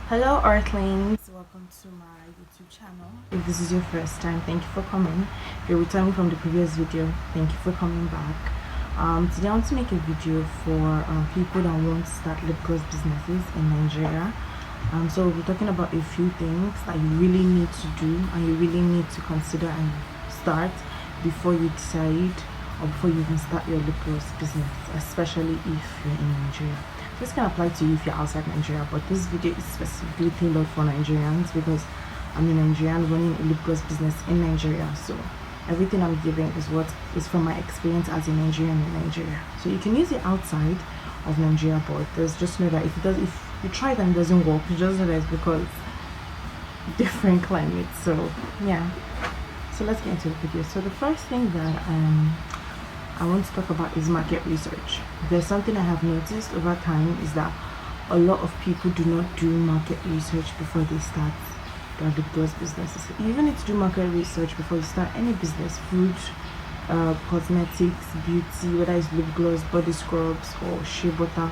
Hello Earthlings, welcome to my YouTube channel. If this is your first time, thank you for coming. If you're returning from the previous video, thank you for coming back. Today I want to make a video for people that want to start lip gloss businesses in Nigeria. So we'll be talking about a few things that you really need to do and you really need to consider and start before you decide or before you even start your lip gloss business, especially if you're in Nigeria. This can apply to you if you're outside Nigeria, but this video is specifically tailored for Nigerians because I'm a Nigerian running a lip gloss business in Nigeria. So everything I'm giving is what is from my experience as a Nigerian in Nigeria. So you can use it outside of Nigeria, but there's just know that if you try it and it doesn't work, you just know that it's because different climates. So yeah. So let's get into the video. So the first thing that I want to talk about is market research. There's something I have noticed over time is that a lot of people do not do market research before they start their lip gloss businesses. You even need to do market research before you start any business, food, cosmetics, beauty, whether it's lip gloss, body scrubs, or shea butter,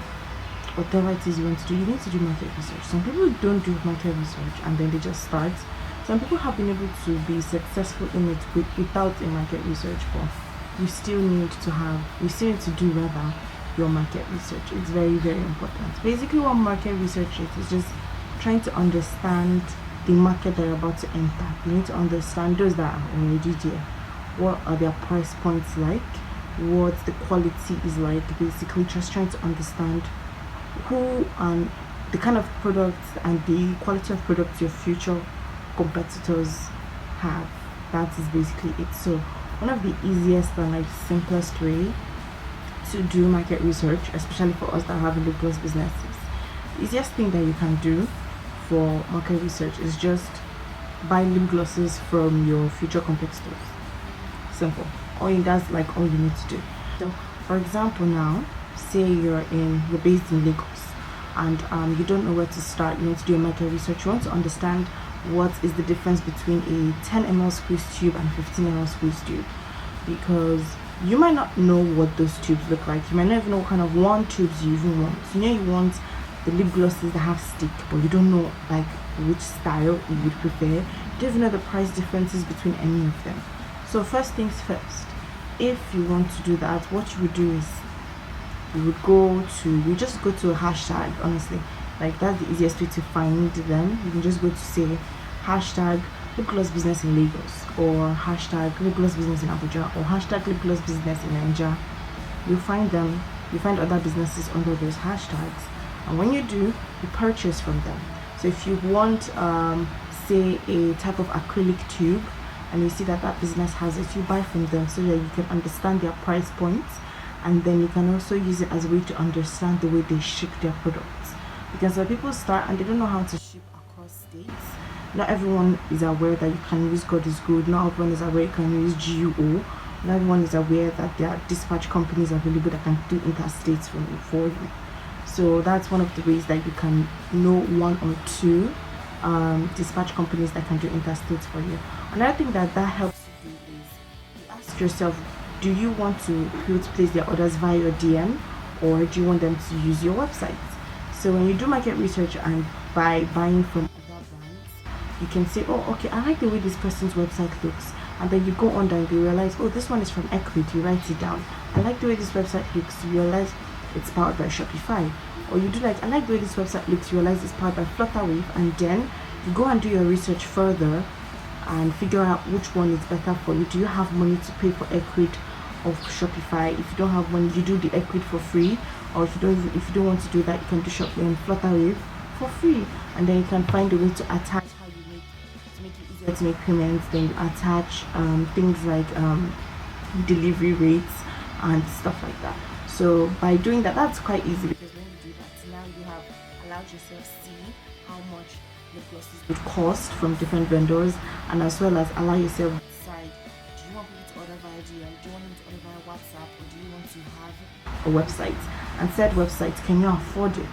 whatever it is you want to do, you need to do market research. Some people don't do market research and then they just start. Some people have been able to be successful in it without a market research, but you still need to do rather your market research. It's very, very important. Basically what market research is just trying to understand the market that you're about to enter. You need to understand those that are already there. What are their price points like? What the quality is like. Basically just trying to understand who and the kind of products and the quality of products your future competitors have. That is basically it. So one of the easiest and like simplest way to do market research, especially for us that have lip gloss businesses, the easiest thing that you can do for market research is just buy lip glosses from your future competitors. Simple. That's like all you need to do. So for example, now say you're based in Lagos and you don't know where to start. You want to do a market research. You want to understand what is the difference between a 10 ml squeeze tube and 15 ml squeeze tube, because you might not know what those tubes look like. You might not even know what kind of wand tubes you even want. You know you want the lip glosses that have stick, but you don't know like which style you would prefer. You don't even know the price differences between any of them. So first things first, if you want to do that, what you would do is you just go to a hashtag. Honestly, like that's the easiest way to find them. You can just go to say hashtag lip gloss business in Lagos, or hashtag lip gloss business in Abuja, or hashtag lip gloss business in Nigeria. You find them, you find other businesses under those hashtags, and when you do, you purchase from them. So if you want say a type of acrylic tube and you see that business has it, you buy from them so that you can understand their price points, and then you can also use it as a way to understand the way they ship their products, because when people start and they don't know how to ship across states. Not everyone is aware that you can use God is Good. Not everyone is aware you can use GUO. Not everyone is aware that there are dispatch companies available that can do interstates for you. So that's one of the ways that you can know one or two dispatch companies that can do interstates for you. Another thing that helps you do is you ask yourself, do you want to place their orders via your DM, or do you want them to use your website? So when you do market research and by buying from other brands, you can say, oh okay, I like the way this person's website looks, and then you go on and you realize, oh, this one is from Equid, you write it down. I like the way this website looks, you realize it's powered by Shopify. Or you do like, I like the way this website looks, you realize it's powered by Flutterwave, and then you go and do your research further and figure out which one is better for you. Do you have money to pay for Equid of Shopify? If you don't have money, you do the Equid for free, or if you don't want to do that, you can do Flutterwave for free, and then you can find a way to attach how you make it easier to make payments. Then you attach things like delivery rates and stuff like that. So by doing that, that's quite easy, because when you do that, now you have allowed yourself see how much lip glosses would cost from different vendors, and as well as allow yourself to decide, do you want people to order via DM, do you want them to order via WhatsApp, or do you want to have a website? And said website, can you afford it?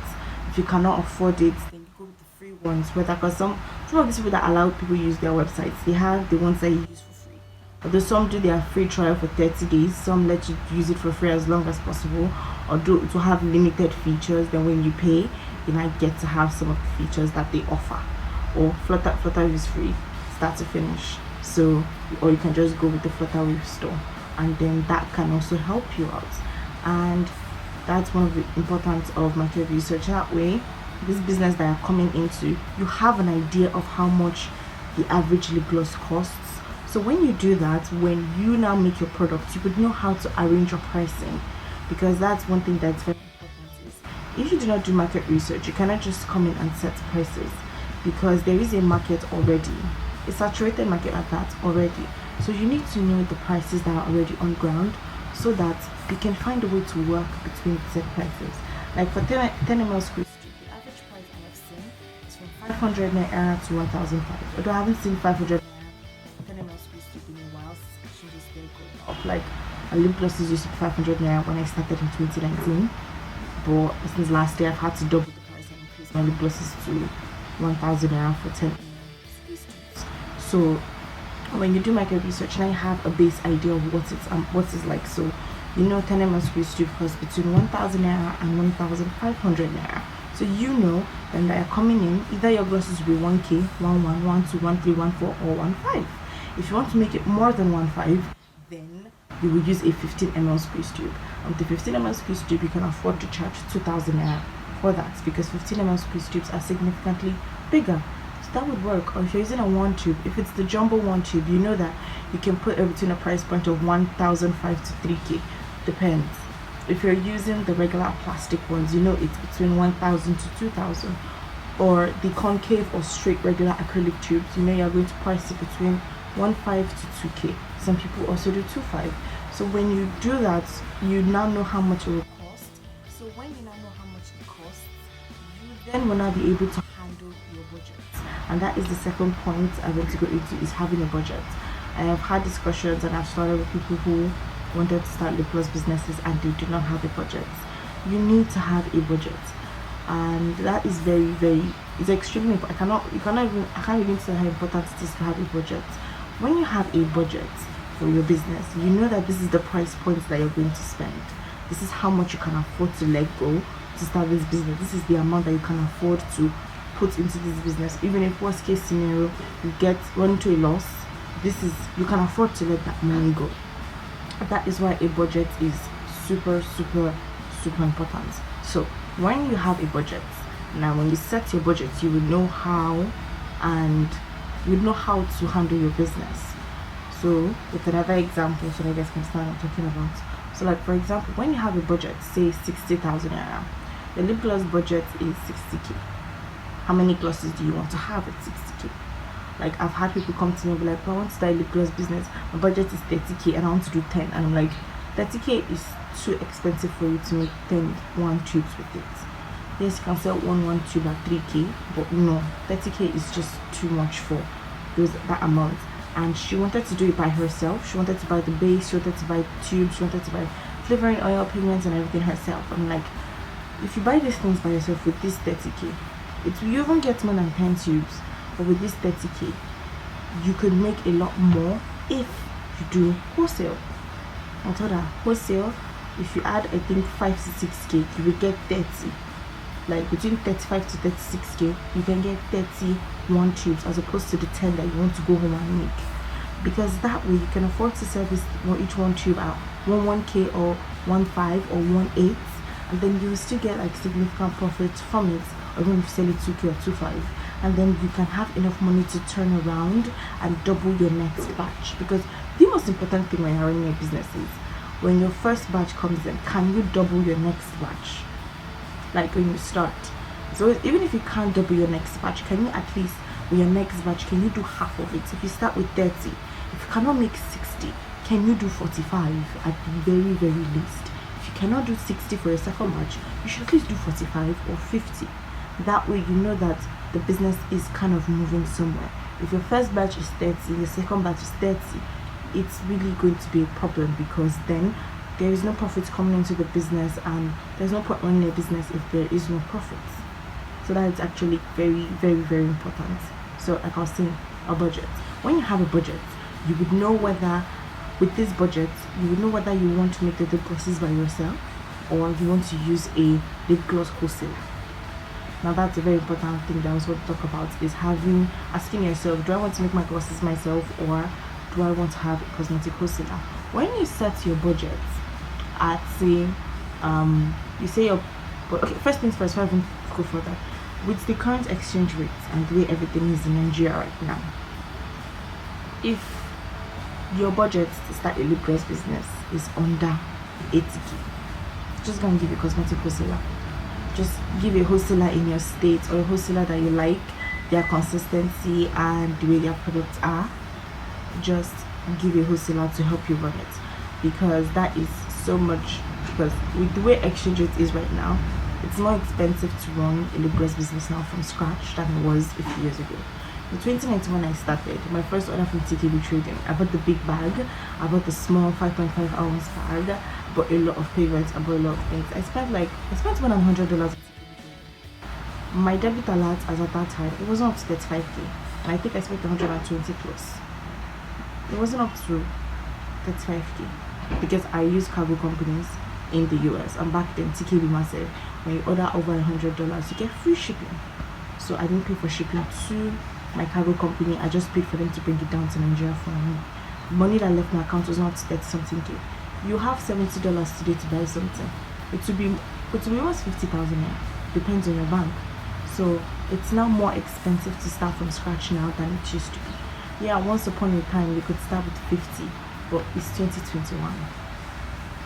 If you cannot afford it, then you go with the free ones, because some of these people that allow people use their websites, they have the ones that you use for free. Although some do their free trial for 30 days, some let you use it for free as long as possible, or do to have limited features. Then when you pay, you might get to have some of the features that they offer. Or Flutterwave is free start to finish, so or you can just go with the Flutterwave store, and then that can also help you out. And that's one of the importance of market research. That way, this business that you're coming into, you have an idea of how much the average lip gloss costs. So when you do that, when you now make your product, you would know how to arrange your pricing, because that's one thing that's very important. Is if you do not do market research, you cannot just come in and set prices, because there is a market already, a saturated market at that already. So you need to know the prices that are already on ground, so that you can find a way to work between set prices. Like for 10 ml squeeze tube, the average price I have seen is from 500 naira to 1,005. Although I haven't seen 500 naira 10 ml squeeze tube in a while, since it's still going up. Like a lip gloss is used to be 500 naira when I started in 2019, but since last year I've had to double the price and increase my lip glosses to 1,000 naira for 10 ml squeeze tubes. So when you do market research, now you have a base idea of what it's like. So you know 10 ml squeeze tube costs between 1,000 naira and 1,500 naira. So you know then that you're coming in, either your glosses will be 1k, 11, 12, 13, 14, or 15. If you want to make it more than 15, then you will use a 15 ml squeeze tube. With the 15 ml squeeze tube, you can afford to charge 2,000 naira for that, because 15 ml squeeze tubes are significantly bigger. That would work. Or if you're using a one tube, if it's the jumbo one tube, you know that you can put it between a price point of 1,005 to 3k, depends. If you're using the regular plastic ones, you know it's between 1,000 to 2,000. Or the concave or straight regular acrylic tubes, you know you're going to price it between 1,500 to 2k. Some people also do 2,500. So when you do that, you now know how much it will cost. So when you now know how much it costs, you then will now be able to handle your budget. And that is the second point I'm going to go into, is having a budget. I have had discussions and I've started with people who wanted to start lip gloss businesses and they do not have a budget. You need to have a budget, and that is it's extremely important. I can't even say how important it is to have a budget. When you have a budget for your business, you know that this is the price points that you're going to spend. This is how much you can afford to let go to start this business. This is the amount that you can afford to put into this business. Even if worst case scenario you run into a loss, you can afford to let that money go. That is why a budget is super important. So when you have a budget, now when you set your budget, you will know how to handle your business. So with another example, so that you guys can understand what I'm talking about. So like for example, when you have a budget, say 60,000 naira, the lip gloss budget is 60k. How many glosses do you want to have at 60k? Like I've had people come to me and be like, I want to start a lip gloss business, my budget is 30k and I want to do 10, and I'm like, 30k is too expensive for you to make 10 one tubes with it. Yes, you can sell one tube at 3k, but no, 30k is just too much for that amount. And she wanted to do it by herself. She wanted to buy the base, she wanted to buy tubes, she wanted to buy flavoring oil, pigments and everything herself. I'm like, if you buy these things by yourself with this 30k, you even get more than 10 tubes, but with this 30k you could make a lot more if you do wholesale. I told her wholesale, if you add I think 5 to 6k, you will get 30. Like between 35 to 36k, you can get 31 tubes as opposed to the 10 that you want to go home and make. Because that way you can afford to sell each one tube out 1k or 1.5 or 1.8, and then you will still get like significant profit from it. Or even if you sell it 2k or 2.5, and then you can have enough money to turn around and double your next batch. Because the most important thing when you're running a business is when your first batch comes in, can you double your next batch? Like when you start. So even if you can't double your next batch, can you at least with your next batch, can you do half of it? If you start with 30, if you cannot make 60, can you do 45 at the very least? If you cannot do 60 for your second batch, you should at least do 45 or 50. That way you know that the business is kind of moving somewhere. If your first batch is 30, your second batch is 30, it's really going to be a problem, because then there is no profit coming into the business, and there's no point running a business if there is no profit. So that is actually very important. So like I was saying, a budget. When you have a budget, you would know whether with this budget you would know whether you want to make the lip glosses by yourself or you want to use a lip gloss wholesaler. Now that's a very important thing that I was going to talk about, is asking yourself, do I want to make my glosses myself, or do I want to have a cosmetic wholesaler? When you set your budget at, say, you say your, but okay, first things first, before I even go further, with the current exchange rates and the way everything is in Nigeria right now, if your budget to start a lip gloss business is under 80k, just go and give a cosmetic wholesaler. Just give a wholesaler in your state, or a wholesaler that you like their consistency and the way their products are. Just give a wholesaler to help you run it, because that is so much. Because with the way exchange rate is right now, it's more expensive to run a lip gloss business now from scratch than it was a few years ago. In 2019, when I started, my first order from TKB Trading, I bought the big bag, I bought the small 5.5 ounce bag, I bought a lot of favorites, I bought a lot of things. I spent more than $100. My debit alert as at that time, it wasn't up to 35k, and I think I spent 120 plus. It wasn't up to 35k because I use cargo companies in the US, and back then TKB Massive, when you order over $100, you get free shipping. So I didn't pay for shipping to my cargo company, I just paid for them to bring it down to Nigeria for me. Money that left my account was not 30 something k. You have $70 today to buy something. It will be almost 50,000 naira. Depends on your bank. So it's now more expensive to start from scratch now than it used to be. Yeah, once upon a time you could start with 50, but it's 2021.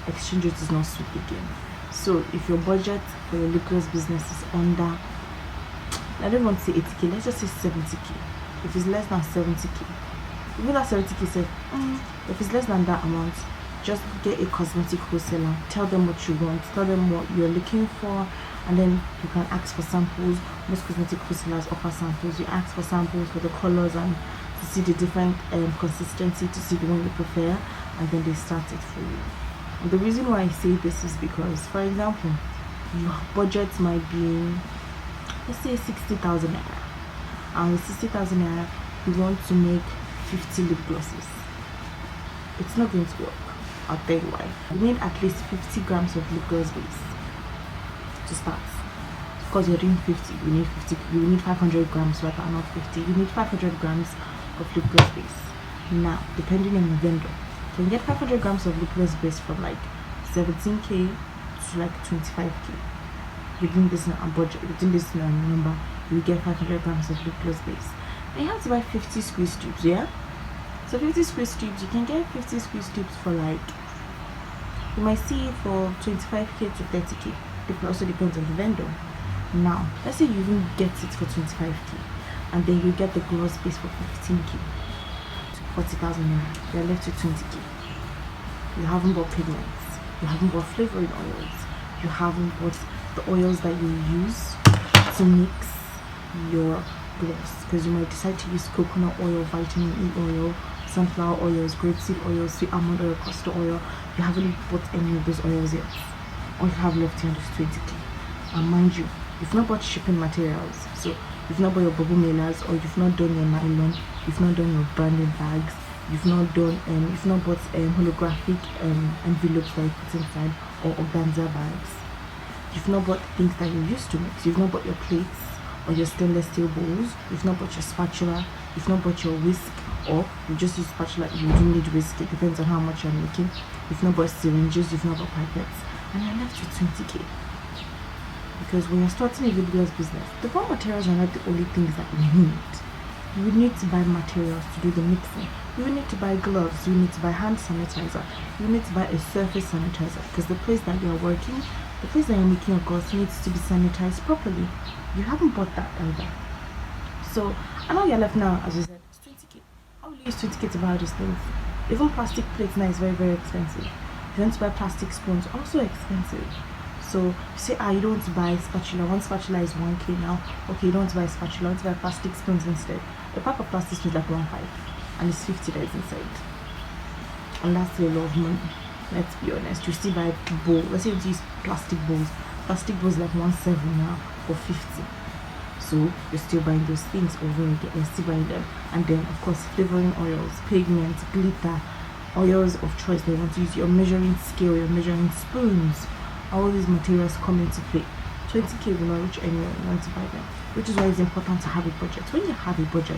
Exchange rate is not sweet again. So if your budget for your lip gloss business is under, I don't want to say 80k, let's just say 70k. If it's less than 70k, even that 70k said, if it's less than that amount, just get a cosmetic wholesaler. Tell them what you want, tell them what you're looking for, and then you can ask for samples. Most cosmetic wholesalers offer samples. You ask for samples for the colors and to see the different consistency, to see the one you prefer, and then they start it for you. And the reason why I say this is because, for example, your budget might be, let's say 60,000 naira, and with 60,000 naira you want to make 50 lip glosses. It's not going to work. I'll tell you why. You need at least 50 grams of lip gloss base to start. Because you're doing 50, you need 500 grams rather, not 50. You need 500 grams of lip gloss base. Now, depending on your vendor, you can get 500 grams of lip gloss base from like 17k to like 25k. Within this budget, within this number, you get 500 grams of lip gloss base. And you have to buy 50 squeeze tubes, yeah? So 50 squeeze tubes, you can get 50 squeeze tubes for like, you might see it for 25k to 30k. It also depends on the vendor. Now, let's say you even get it for 25k, and then you get the gloss base for 15k to 40,000 naira. You're left with 20k. You haven't bought pigments, you haven't bought flavoring oils, you haven't bought the oils that you use to mix your gloss, because you might decide to use coconut oil, vitamin E oil, sunflower oils, grapeseed oil, sweet almond oil, castor oil. You haven't bought any of those oils yet. All you have left here is 20k. And mind you, you've not bought shipping materials, so you've not bought your bubble mailers, or you've not done your nylon, you've not done your branding bags, you've not bought holographic envelopes that you put inside, or organza bags. You've not bought things that you used to mix. You've not bought your plates or your stainless steel bowls. You've not bought your spatula. You've not bought your whisk, or you just use spatula. You do need whisk. It depends on how much you're making. You've not bought syringes. You've not bought pipettes, and you're left with 20k. Because when you're starting a lip gloss business, the raw materials are not the only things that you need. You would need to buy materials to do the mixing. You will need to buy gloves. You need to buy hand sanitizer. You need to buy a surface sanitizer, because the place that you're working, the place that you're making your gloss, needs to be sanitized properly. You haven't bought that either. So, I know you're left now, as you said, it's 20k. How will you use 20k to buy all these things? Even plastic plates now is very, very expensive. If you want to buy plastic spoons, also expensive. So, you say, you don't want to buy spatula. One spatula is 1k now. Okay, you don't want to buy spatula, you want to buy plastic spoons instead. A pack of plastic spoons is like 1.5, and it's 50 that is inside. And that's a lot of money. Let's be honest. You still buy bowl. Let's say you use plastic bowls. Plastic bowls like 1.7 now for 50. So you're still buying those things over again. You're still buying them. And then of course flavoring oils, pigments, glitter, oils of choice. They want to use your measuring scale, your measuring spoons. All these materials come into play. 20k will not reach anywhere you want to buy them, which is why it's important to have a budget. When you have a budget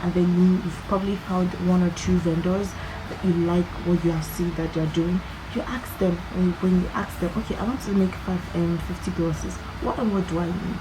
and then you've probably found one or two vendors that you like what you have seen that they're doing, you ask them, when you ask them, okay, I want to make 50 glosses, what and what do I need?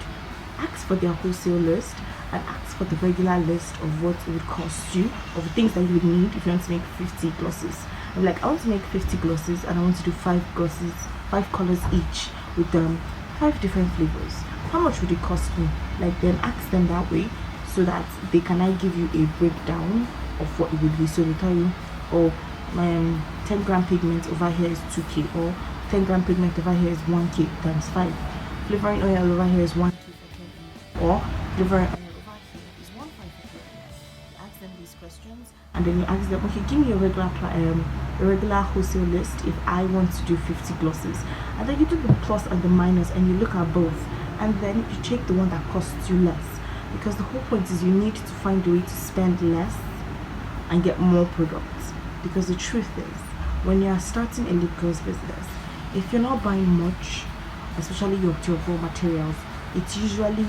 Ask for their wholesale list and ask for the regular list of what it would cost you, of the things that you would need if you want to make 50 glosses. I'm like, I want to make 50 glosses and I want to do 5 glosses, 5 colors each with 5 different flavors. How much would it cost me? Like, then ask them that way so that they can I give you a breakdown of what it would be. So they tell you, oh, my 10 gram pigment over here is 2k, or 10 gram pigment over here is 1k times 5. Flavoring oil over here is 1k for 10, or flavoring oil over here is 1.5 for 10. You ask them these questions and then you ask them, okay, give me a regular wholesale list if I want to do 50 glosses, and then you do the plus and the minus and you look at both, and then you take the one that costs you less, because the whole point is you need to find a way to spend less and get more products. Because the truth is, when you are starting a lip gloss business, if you're not buying much, especially your raw materials, it usually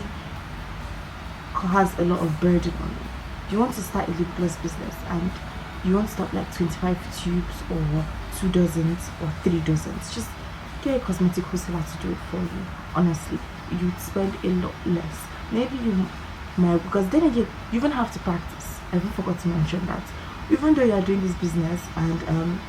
has a lot of burden on you. You want to start a lip gloss business and you want to start like 25 tubes or 2 dozens or 3 dozens, just get a cosmetic wholesaler to do it for you. Honestly, you'd spend a lot less. Maybe you might, because then again, you even have to practice. I even forgot to mention that. Even though you are doing this business and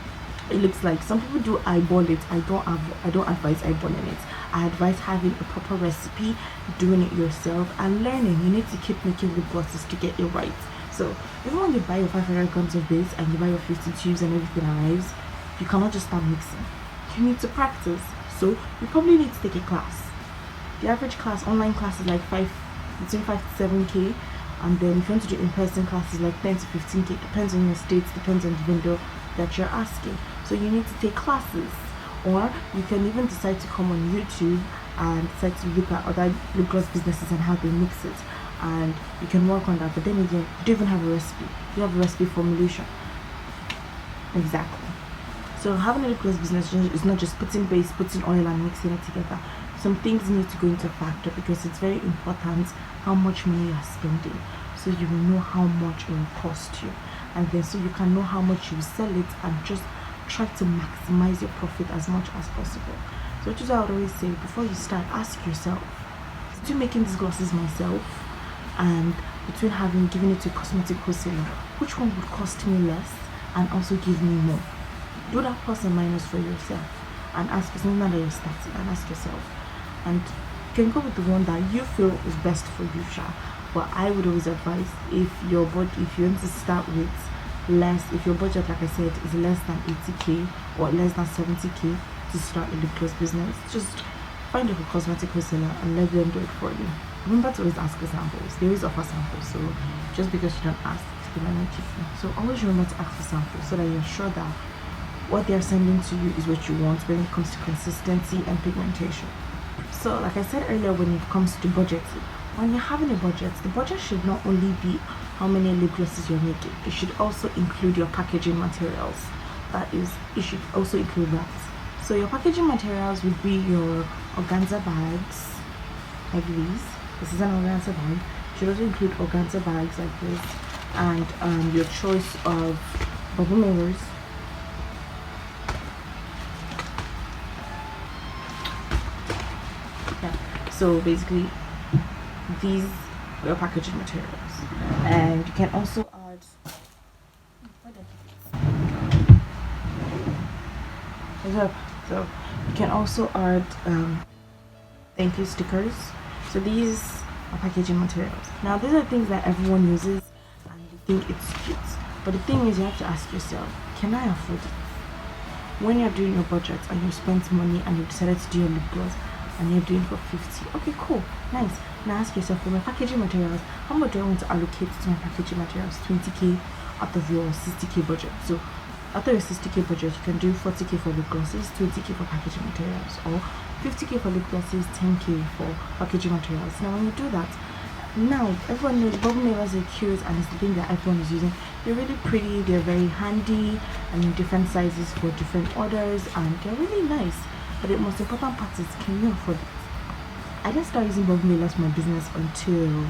it looks like some people do eyeball it, I don't advise eyeballing it. I advise having a proper recipe, doing it yourself and learning. You need to keep making lip glosses to get it right. So even when you buy your 500 grams of base and you buy your 50 tubes and everything arrives, you cannot just start mixing. You need to practice. So you probably need to take a class. The average class, online class, is like between 5 to 7k. And then if you want to do in-person classes, like 10 to 15k, depends on your states, depends on the vendor that you're asking. So you need to take classes, or you can even decide to come on YouTube and decide to look at other lip gloss businesses and how they mix it, and you can work on that. But then again, you don't even have a recipe. You have a recipe formulation. Exactly. So having a lip gloss business is not just putting base, putting oil and mixing it together. Some things need to go into factor, because it's very important how much money you are spending, so you will know how much it will cost you, and then so you can know how much you will sell it and just try to maximize your profit as much as possible. So which is what I would always say, before you start, ask yourself, between making these glosses myself and between giving it to a cosmetic wholesaler, which one would cost me less and also give me more? Do that plus and minus for yourself and ask yourself, now that you're starting, and ask yourself, and you can go with the one that you feel is best for you, Sha. But I would always advise, if you want to start with less, if your budget, like I said, is less than 80k or less than 70k to start a lip gloss business, just find a cosmetic wholesaler and let them do it for you. Remember to always ask for samples. They always offer samples, so just because you don't ask, they might not give you. So always remember to ask for samples so that you're sure that what they're sending to you is what you want when it comes to consistency and pigmentation. So like I said earlier, when it comes to budgeting, when you're having a budget, the budget should not only be how many lip glosses you're making, it should also include your packaging materials. That is, it should also include that. So your packaging materials would be your organza bags, like these. This is an organza bag. It should also include organza bags like this, and your choice of bubble mirrors. So basically, these are your packaging materials, and you can also add. So you can also add thank you stickers. So these are packaging materials. Now these are things that everyone uses, and you think it's cute. But the thing is, you have to ask yourself, can I afford it? When you're doing your budget and you spent money and you decided to do your lip gloss, and you're doing for 50, okay, cool, nice. Now ask yourself, for my packaging materials, how much do I want to allocate to my packaging materials? 20k out of your 60k budget. So out of your 60k budget, you can do 40k for lip glosses, 20k for packaging materials, or 50k for lip glosses, 10k for packaging materials. Now when you do that, now everyone knows bubble mirrors are cute, and it's the thing that everyone is using. They're really pretty, they're very handy, and in different sizes for different orders, and they're really nice. But the most important part is, can you afford it? I didn't start using bubble mailers for my business until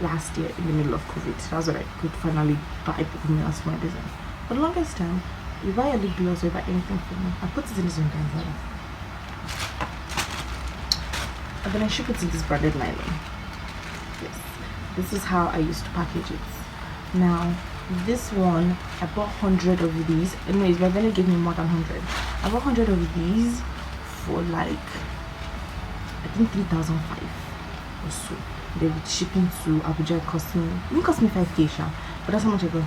last year in the middle of COVID. That's when I could finally buy bubble mailers for my business. For the longest time, you buy a lip gloss or you buy anything from me, I put it in this one kind, and then I ship it in this branded nylon. Yes, this is how I used to package it. Now this one, I bought 100 of these. Anyways, my vendor gave me more than 100. I bought 100 of these for like, I think 3,500 or so. They were shipping to Abuja. It didn't cost me 5k sha, but that's how much I got.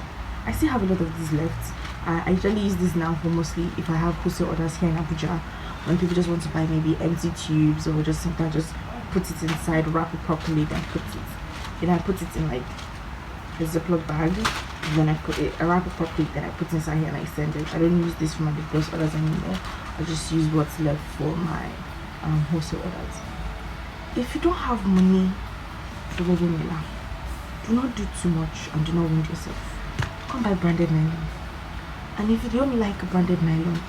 I still have a lot of these left. I usually use this now for mostly if I have wholesale orders here in Abuja, when people just want to buy maybe empty tubes, or just sometimes just put it inside, wrap it properly, then put it. Then I put it in like a Ziploc bag. Then I wrap it properly, then I put it inside here and I send it. I don't use this for my big boss orders anymore. I just use what's left for my wholesale orders. If you don't have money for bubble mailer, do not do too much and do not wound yourself. Come buy branded nylon. And if you don't like branded nylon,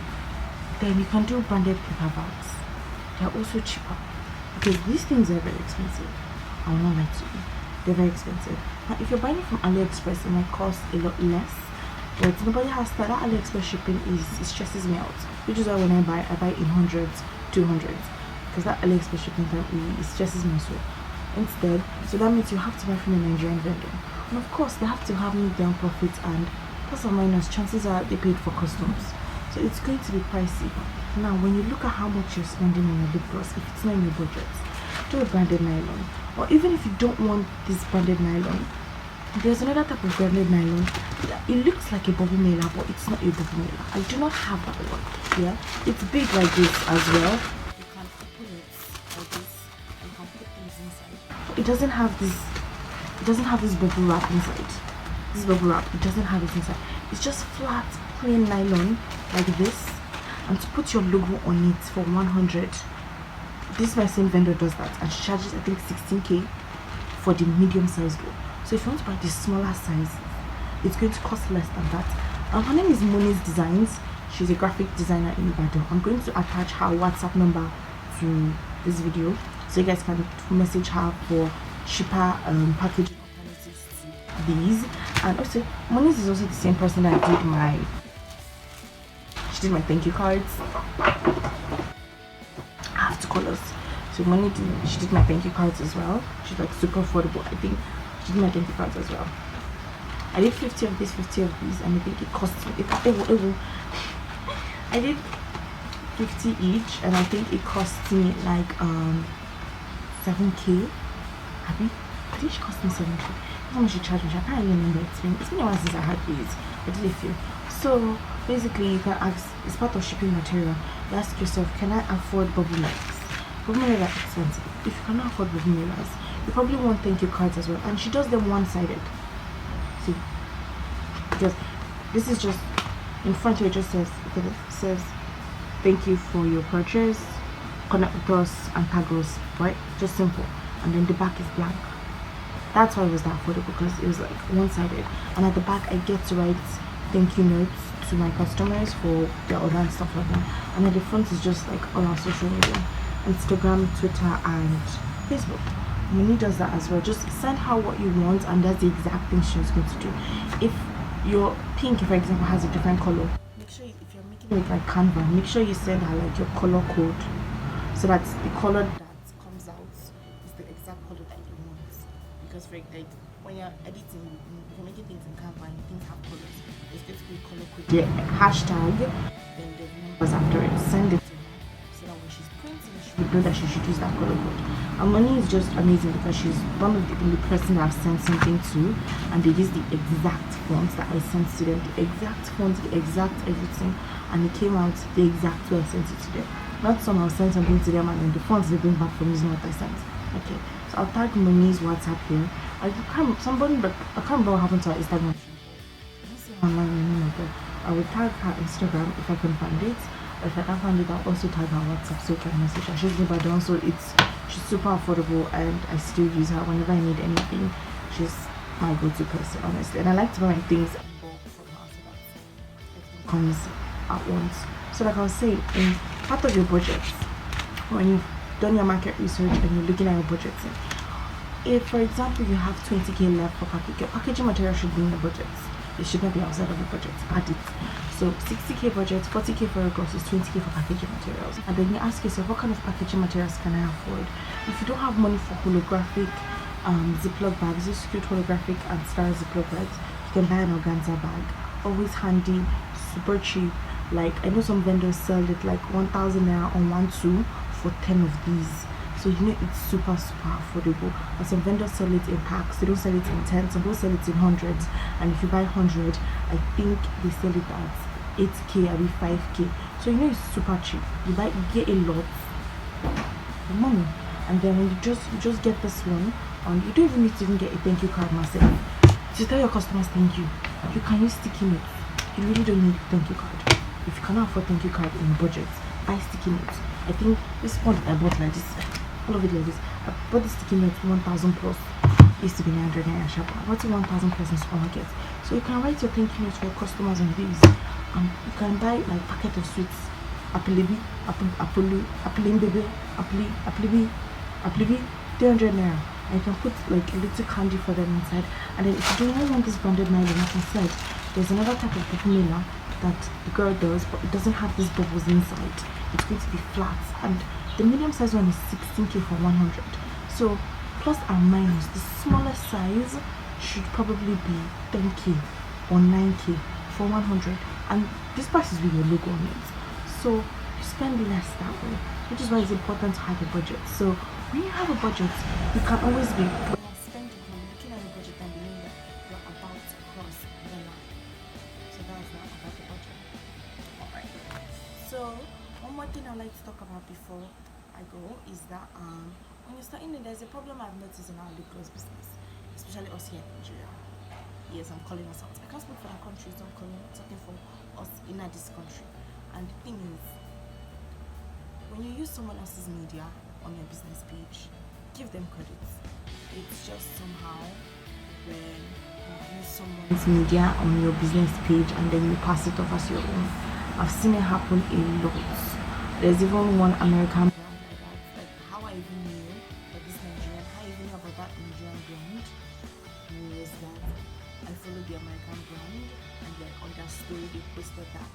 then you can do branded paper bags. They are also cheaper, because these things are very expensive. I will not lie to you, they're very expensive. Now if you're buying it from AliExpress, it might cost a lot less, but nobody has that. AliExpress shipping it stresses me out, which is why when I buy in hundreds, 200s, because that AliExpress shipping time it stresses me so. Instead, so that means you have to buy from a Nigerian vendor, and of course they have to have medium profits, and plus or minus, chances are they paid for customs, so it's going to be pricey. Now when you look at how much you're spending on your lip gloss, if it's not in your budget, do a branded nylon. Or even if you don't want this branded nylon, there's another type of branded nylon. It looks like a bubble mailer, but it's not a bubble mailer. I do not have that one. Yeah, it's big like this as well. You can open it like this and you can put things inside. But it doesn't have this. It doesn't have this bubble wrap inside. This bubble wrap, it doesn't have it inside. It's just flat, plain nylon like this, and to put your logo on it for 100. This my same vendor does that, and she charges I think 16k for the medium sized one. So if you want to buy the smaller size, it's going to cost less than that. Her name is Moni's Designs. She's a graphic designer in Ibadan. I'm going to attach her WhatsApp number to this video, so you guys can message her for cheaper packaging alternatives to these. And also, Moni's is also the same person that did my thank you cards. I have 2 colors. So she did my thank you cards as well. She's like super affordable. I think she did my thank you cards as well. I did 50 of this, 50 of these, and I think it cost me I did 50 each, and I think it cost me like 7k. I think she cost me 7k. How much she charged me? I can't even remember. It's been a while since I had these. I did a few. So basically, you can ask, it's part of shipping material. You ask yourself, can I afford bubble mailers? Bubble mailers are expensive. If you cannot afford bubble mailers, you probably want thank you cards as well. And she does them one-sided. See, because this is just in front here. It just says thank you for your purchase, connect with us and tag us, right? Just simple. And then the back is blank. That's why it was that affordable, because it was like one-sided. And at the back, I get to write thank you notes to my customers for their order and stuff like that. And at the front is just like all our social media, Instagram, Twitter, and Facebook. Moni does that as well. Just send her what you want, and that's the exact thing she's going to do. If your pink, for example, has a different color, make sure if you're making it with like Canva, make sure you send her like your color code, so that the color that comes out is the exact color that you want. Because for like when you're editing, if you're making things in Canva and things have colors, it's going to be color code. The hashtag, then the numbers after it. Send it to her, so that when she's printing, she would know that she should use that color code. And Moni is just amazing, because she's one of the only person that I've sent something to, and they use the exact font that I sent to them, the exact font, the exact everything, and it came out the exact way I sent it to them. Not some I'll send something to them and then the fonts they bring back from using what I sent. Okay, so I'll tag Moni's WhatsApp here. I can't remember what happened to her Instagram. I will tag her Instagram if I can find it. Or if I can't find it, I'll also tag her WhatsApp so you can message her. She's in Ibadan, so she's super affordable, and I still use her whenever I need anything. She's my go-to person, honestly. And I like to buy my things in bulk from her, so that everything comes at once. So like I was saying, in part of your budget, when you done your market research and you're looking at your budgeting. If, for example, you have 20k left for packaging, your packaging material should be in the budget. It should not be outside of the budget. Add it. So 60k budget, 40k for your groceries, 20k for packaging materials. And then you ask yourself, what kind of packaging materials can I afford? If you don't have money for holographic Ziploc bags, just cute holographic and star Ziploc bags, you can buy an organza bag. Always handy, super cheap. Like, I know some vendors sell it like 1,000 naira on 1-2 for 10 of these. So you know it's super affordable. And some vendors sell it in packs. They don't sell it in 10. Some people sell it in hundreds. And if you buy 100, I think they sell it at 8k or 5k. So you know it's super cheap. You get a lot of money. And then when you just get this one, and you don't even need to even get a thank you card myself. To tell your customers thank you, you can use sticky notes. You really don't need a thank you card. If you cannot afford thank you card in your budget, buy sticky notes. I think this one I bought like this. All of it like this. I bought the sticky notes 1,000 plus. It used to be 900 naira shop. I bought it 1,000 plus in supermarket. So you can write your thank you notes for your customers on these. You can buy like packet of sweets. Apple 300 naira. And you can put like a little candy for them inside. And then if you don't want this branded nylon, like I said, there's another type of bubble mailer that the girl does, but it doesn't have these bubbles inside. It's going to be flat, and the medium size one is 16k for 100. So plus and minus, the smallest size should probably be 10k or 9k for 100, and this price is with your logo on it. So you spend less that way, which is why it's important to have a budget. So when you have a budget, you can always be spending, looking at your budget and believing that you're about to cross the line. So that's not about the budget. Alright. So one more thing I'd like to talk about before I go is that when you're starting, there's a problem I've noticed in our lipgloss business, especially us here in Nigeria. Yes, I'm calling us out. I can't speak for our countries, I'm talking for us in this country. And the thing is, when you use someone else's media on your business page, give them credit. It's just somehow when you use someone's media on your business page and then you pass it off as your own. I've seen it happen a lot. There's even one American brand like that. Like, how I even knew that this Nigerian, how I even knew about that Nigerian brand was that I followed the American brand, and then on their story they posted that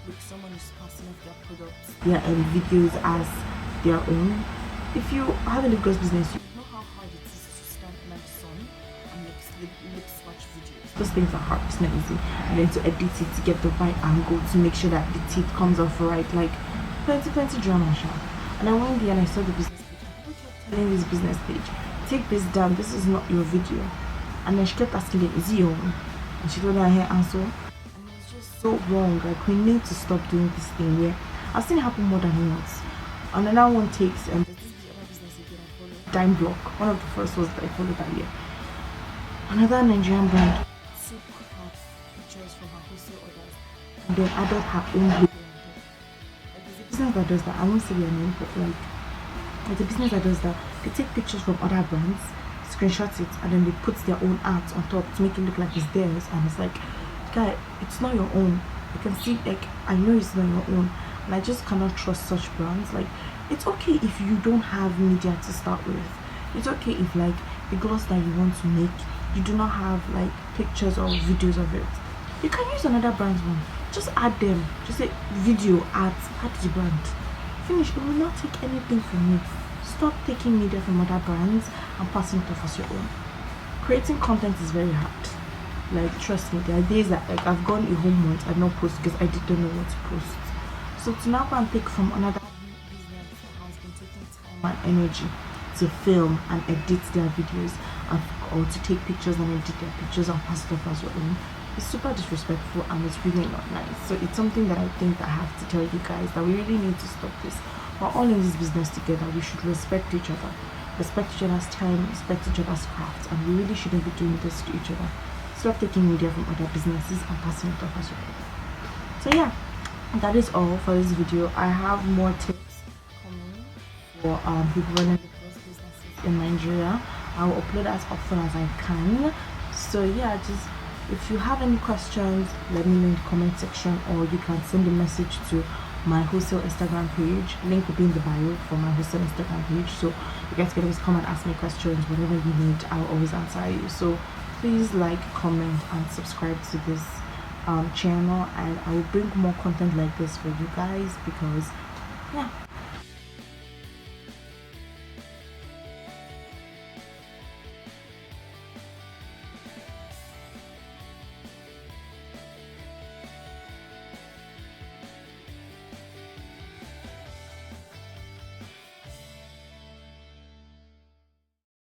look, someone is passing off their products, their videos as their own. If you have a lipgloss business, you know how hard it is to stand in the sun and make lip swatch videos. Those things are hard, it's not easy. And then to edit it, to get the right angle, to make sure that the teeth comes off right, like plenty drama. And I went there and I saw the business page. People kept telling this business page, take this down, this is not your video. And then she kept asking them, is it your own? And she told her her answer. And it's just so wrong. Like, we need to stop doing this thing where I've seen it happen more than once. Another one takes, and there's this other business again I followed, Dime Block. One of the first ones that I followed that year. Another Nigerian brand took her pictures from her wholesale orders and then added her own logo on top. Like, there's a business that does that. I won't say their name, but like, it's a business that does that. They take pictures from other brands, screenshot it, and then they put their own art on top to make it look like it's theirs. And it's like, guy, it's not your own. You can see, like, I know it's not your own, and I just cannot trust such brands. Like, it's okay if you don't have media to start with. It's okay if, like, the gloss that you want to make, you do not have like pictures or videos of it. You can use another brand's one. Just add them. Just say video, add the brand. Finish. It will not take anything from you. Stop taking media from other brands and passing it off as your own. Creating content is very hard. Like, trust me, there are days that, like, I've gone a whole month and not post because I didn't know what to post. So to now go and take from another business that has been taking time and energy to film and edit their videos, or to take pictures and edit their pictures and pass it off as your own, it's super disrespectful and it's really not nice. So it's something that I think that I have to tell you guys, that we really need to stop this. We're all in this business together. We should respect each other, respect each other's time, respect each other's craft, and we really shouldn't be doing this to each other. Stop taking media from other businesses and passing it off as your own. So yeah, that is all for this video. I have more tips coming for people running businesses in Nigeria. I will upload as often as I can. So yeah, just if you have any questions, let me know in the comment section, or you can send a message to my wholesale Instagram page. Link will be in the bio for my wholesale Instagram page, so you guys can always come and ask me questions, whatever you need. I'll always answer you. So please like, comment, and subscribe to this channel, and I will bring more content like this for you guys, because yeah,